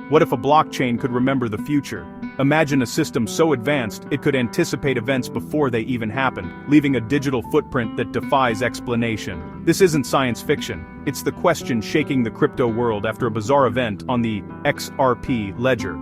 What if a blockchain could remember the future? Imagine a system so advanced it could anticipate events before they even happened, leaving a digital footprint that defies explanation. This isn't science fiction. It's the question shaking the crypto world after a bizarre event on the XRP Ledger.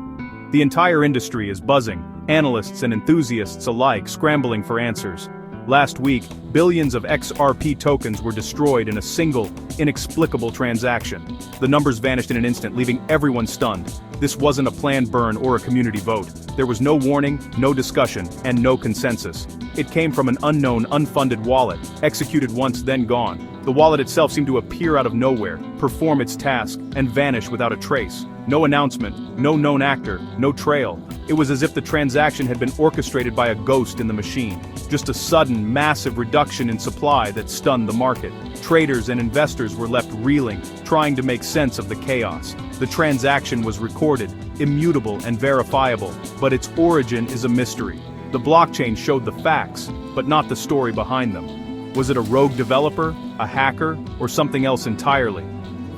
The entire industry is buzzing, analysts and enthusiasts alike scrambling for answers. Last week, billions of XRP tokens were destroyed in a single, inexplicable transaction. The numbers vanished in an instant, leaving everyone stunned. This wasn't a planned burn or a community vote. There was no warning, no discussion, and no consensus. It came from an unknown, unfunded wallet, executed once then gone. The wallet itself seemed to appear out of nowhere, perform its task, and vanish without a trace. No announcement, no known actor, no trail. It was as if the transaction had been orchestrated by a ghost in the machine. Just a sudden, massive reduction in supply that stunned the market. Traders and investors were left reeling, trying to make sense of the chaos. The transaction was recorded, immutable and verifiable, but its origin is a mystery. The blockchain showed the facts, but not the story behind them. Was it a rogue developer, a hacker, or something else entirely?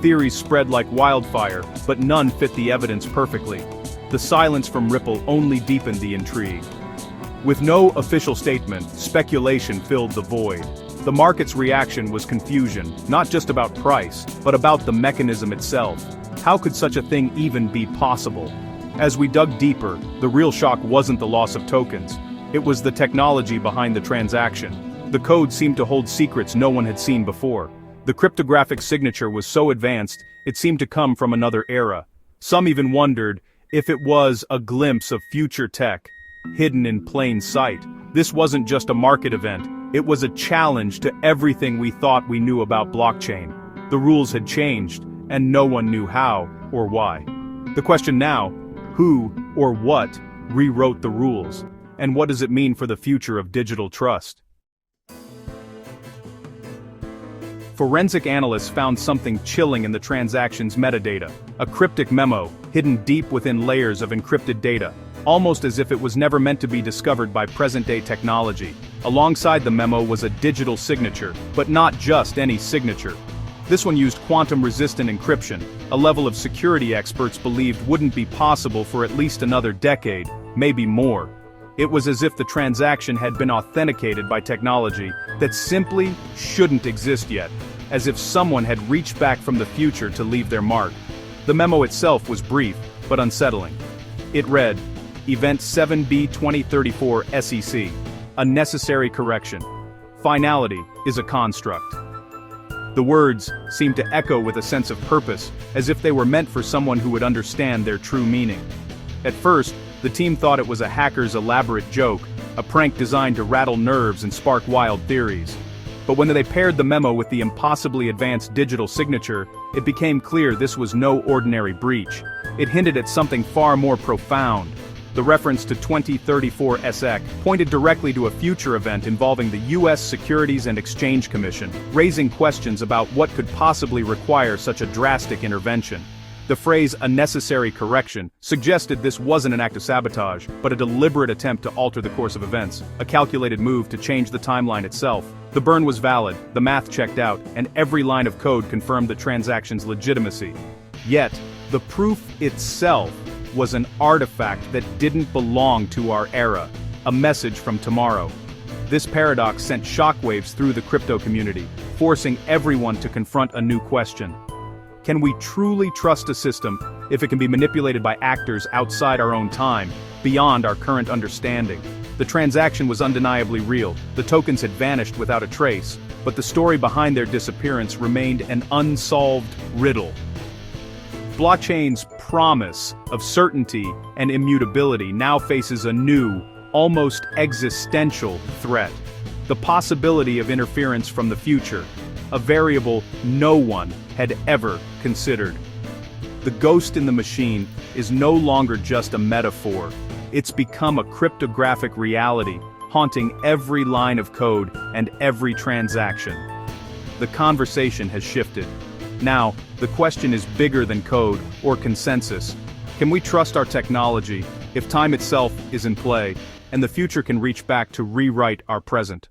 Theories spread like wildfire, but none fit the evidence perfectly. The silence from Ripple only deepened the intrigue. With no official statement, speculation filled the void. The market's reaction was confusion, not just about price, but about the mechanism itself. How could such a thing even be possible? As we dug deeper, the real shock wasn't the loss of tokens. It was the technology behind the transaction. The code seemed to hold secrets no one had seen before. The cryptographic signature was so advanced, it seemed to come from another era. Some even wondered if it was a glimpse of future tech, hidden in plain sight. This wasn't just a market event, it was a challenge to everything we thought we knew about blockchain. The rules had changed, and no one knew how or why. The question now, who or what rewrote the rules? And what does it mean for the future of digital trust? Forensic analysts found something chilling in the transaction's metadata, a cryptic memo, hidden deep within layers of encrypted data, almost as if it was never meant to be discovered by present-day technology. Alongside the memo was a digital signature, but not just any signature. This one used quantum-resistant encryption, a level of security experts believed wouldn't be possible for at least another decade, maybe more. It was as if the transaction had been authenticated by technology that simply shouldn't exist yet, as if someone had reached back from the future to leave their mark. The memo itself was brief, but unsettling. It read, Event 7B 2034 SEC, a necessary correction. Finality is a construct. The words seemed to echo with a sense of purpose, as if they were meant for someone who would understand their true meaning. At first, the team thought it was a hacker's elaborate joke, a prank designed to rattle nerves and spark wild theories. But when they paired the memo with the impossibly advanced digital signature, it became clear this was no ordinary breach. It hinted at something far more profound. The reference to 2034 SEC pointed directly to a future event involving the U.S. Securities and Exchange Commission, raising questions about what could possibly require such a drastic intervention. The phrase "a necessary correction" suggested this wasn't an act of sabotage, but a deliberate attempt to alter the course of events, a calculated move to change the timeline itself. The burn was valid, the math checked out, and every line of code confirmed the transaction's legitimacy. Yet, the proof itself was an artifact that didn't belong to our era, a message from tomorrow. This paradox sent shockwaves through the crypto community, forcing everyone to confront a new question. Can we truly trust a system if it can be manipulated by actors outside our own time, beyond our current understanding? The transaction was undeniably real, the tokens had vanished without a trace, but the story behind their disappearance remained an unsolved riddle. Blockchain's promise of certainty and immutability now faces a new, almost existential threat. The possibility of interference from the future, a variable no one had ever considered. The ghost in the machine is no longer just a metaphor. It's become a cryptographic reality, haunting every line of code and every transaction. The conversation has shifted. Now, the question is bigger than code or consensus. Can we trust our technology if time itself is in play, and the future can reach back to rewrite our present?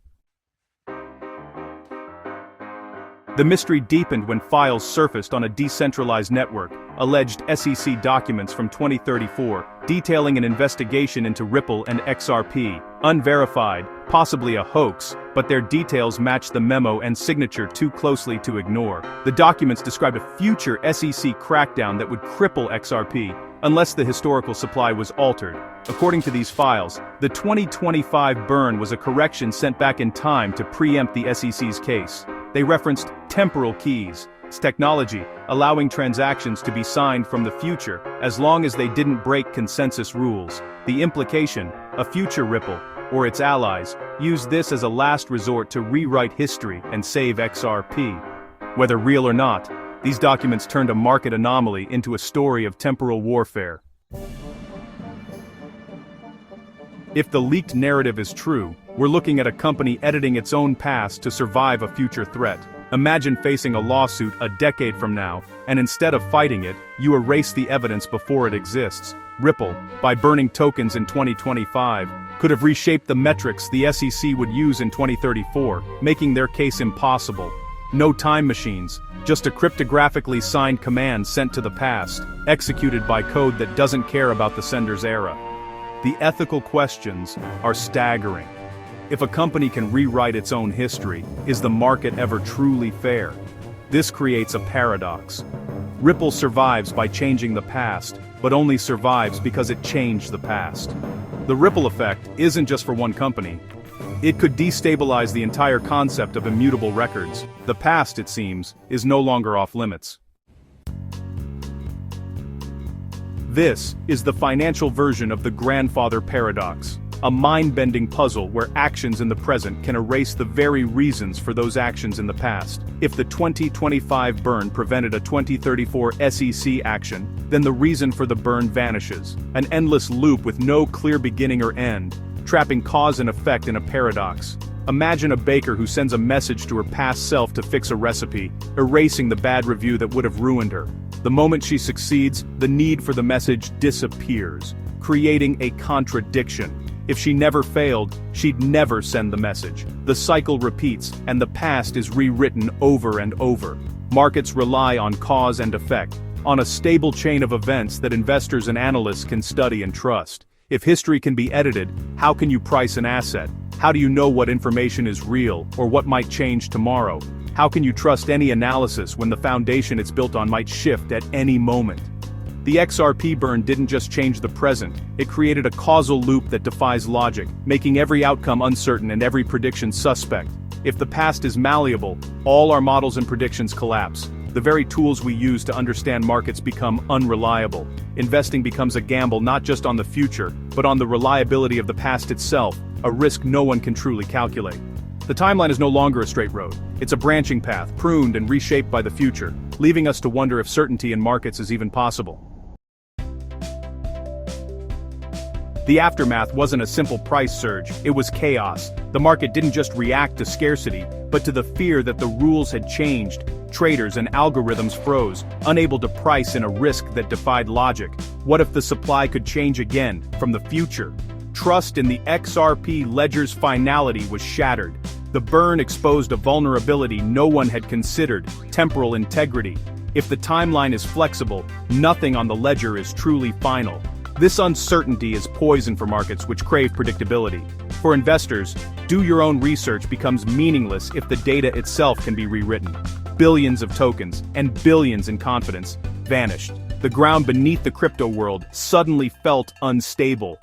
The mystery deepened when files surfaced on a decentralized network, alleged SEC documents from 2034, detailing an investigation into Ripple and XRP, unverified, possibly a hoax, but their details match the memo and signature too closely to ignore. The documents described a future SEC crackdown that would cripple XRP, unless the historical supply was altered. According to these files, the 2025 burn was a correction sent back in time to preempt the SEC's case. They referenced temporal keys, technology, allowing transactions to be signed from the future, as long as they didn't break consensus rules. The implication, a future Ripple, or its allies, used this as a last resort to rewrite history and save XRP. Whether real or not, these documents turned a market anomaly into a story of temporal warfare. If the leaked narrative is true, we're looking at a company editing its own past to survive a future threat. Imagine facing a lawsuit a decade from now, and instead of fighting it, you erase the evidence before it exists. Ripple, by burning tokens in 2025, could have reshaped the metrics the SEC would use in 2034, making their case impossible. No time machines, just a cryptographically signed command sent to the past, executed by code that doesn't care about the sender's era. The ethical questions are staggering. If a company can rewrite its own history, is the market ever truly fair? This creates a paradox. Ripple survives by changing the past, but only survives because it changed the past. The ripple effect isn't just for one company. It could destabilize the entire concept of immutable records. The past, it seems, is no longer off limits. This is the financial version of the grandfather paradox, a mind-bending puzzle where actions in the present can erase the very reasons for those actions in the past. If the 2025 burn prevented a 2034 SEC action, then the reason for the burn vanishes, an endless loop with no clear beginning or end, trapping cause and effect in a paradox. Imagine a baker who sends a message to her past self to fix a recipe, erasing the bad review that would have ruined her. The moment she succeeds, the need for the message disappears, creating a contradiction. If she never failed, she'd never send the message. The cycle repeats, and the past is rewritten over and over. Markets rely on cause and effect, on a stable chain of events that investors and analysts can study and trust. If history can be edited, how can you price an asset? How do you know what information is real, or what might change tomorrow? How can you trust any analysis when the foundation it's built on might shift at any moment? The XRP burn didn't just change the present, it created a causal loop that defies logic, making every outcome uncertain and every prediction suspect. If the past is malleable, all our models and predictions collapse. The very tools we use to understand markets become unreliable. Investing becomes a gamble not just on the future, but on the reliability of the past itself, a risk no one can truly calculate. The timeline is no longer a straight road. It's a branching path, pruned and reshaped by the future, leaving us to wonder if certainty in markets is even possible. The aftermath wasn't a simple price surge, it was chaos. The market didn't just react to scarcity, but to the fear that the rules had changed. Traders and algorithms froze, unable to price in a risk that defied logic. What if the supply could change again, from the future? Trust in the XRP Ledger's finality was shattered. The burn exposed a vulnerability no one had considered: temporal integrity. If the timeline is flexible, nothing on the ledger is truly final. This uncertainty is poison for markets which crave predictability. For investors, do your own research becomes meaningless if the data itself can be rewritten. Billions of tokens, and billions in confidence, vanished. The ground beneath the crypto world suddenly felt unstable.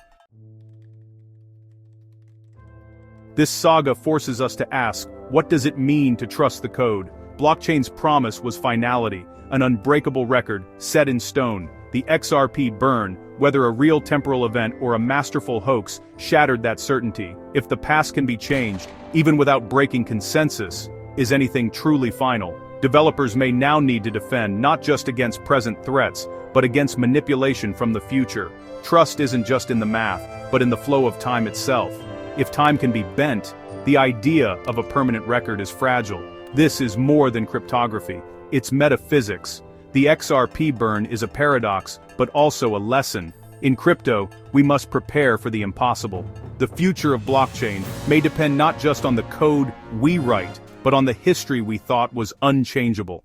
This saga forces us to ask, what does it mean to trust the code? Blockchain's promise was finality, an unbreakable record, set in stone. The XRP burn, whether a real temporal event or a masterful hoax, shattered that certainty. If the past can be changed, even without breaking consensus, is anything truly final? Developers may now need to defend not just against present threats, but against manipulation from the future. Trust isn't just in the math, but in the flow of time itself. If time can be bent, the idea of a permanent record is fragile. This is more than cryptography, it's metaphysics. The XRP burn is a paradox, but also a lesson. In crypto, we must prepare for the impossible. The future of blockchain may depend not just on the code we write, but on the history we thought was unchangeable.